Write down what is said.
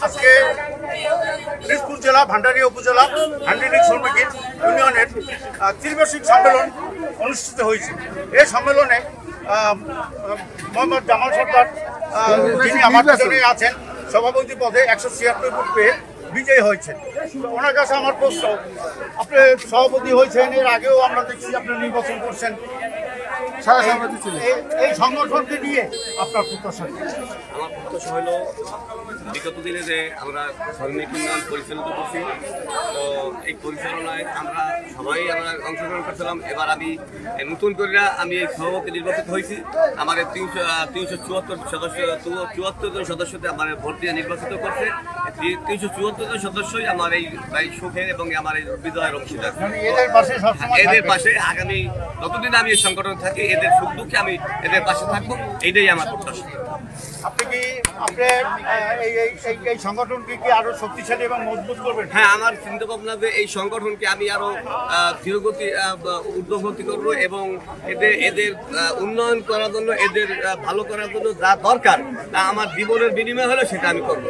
আজকে দিনাজপুর জেলা ভান্ডারিয়া উপজেলা হ্যান্ডিলিং শ্রমিক ইউনিয়নের ত্রিবার্ষিক সম্মেলন অনুষ্ঠিত হয়েছে। এই সম্মেলনে মোহাম্মদ জামাল সরকার, যিনি আমার পিছনে আছেন, সভাপতি পদে 176 ভোট পেয়ে বিজয়ী হয়েছেন। ওনার কাছে আমার প্রশ্ন, আপনি সভাপতি হয়েছেন, এর আগেও আমরা দেখছি আপনি নির্বাচন করছেন, এই সংগঠনকে নিয়ে আপনার প্রত্যাশা? আমার প্রত্যাশা হলো বিগত দিনে যে আমরা শ্রমিক উন্নয়ন পরিচালিত করছি, তো এই পরিচালনায় আমরা অংশগ্রহণ করছিলাম। এবার আমি নতুন করে আমি এই সভাপতি নির্বাচিত হয়েছি। আমার 374 সদস্য 74 জন সদস্যতে আমার ভোট দিয়ে নির্বাচিত করছে। 374 জন সদস্যই আমার এই সুখের এবং আমার এই বিজয়ের অংশীদার। এদের পাশে আগামী যতদিন আমি এই সংগঠন থাকি, এদের সুখ দুঃখে আমি এদের পাশে থাকবো, এইটাই আমার প্রত্যাশা। আপনি কি এই সংগঠনকে কি আরো শক্তিশালী এবং মজবুত করবেন? হ্যাঁ, আমার চিন্তা ভাবনা যে এই সংগঠনকে আমি আরো ধীরগতি ঊর্ধ্বগতি করবো এবং এদের উন্নয়ন করার জন্য, এদের ভালো করার জন্য যা দরকার তা আমার জীবনের বিনিময় হলে সেটা আমি করবো।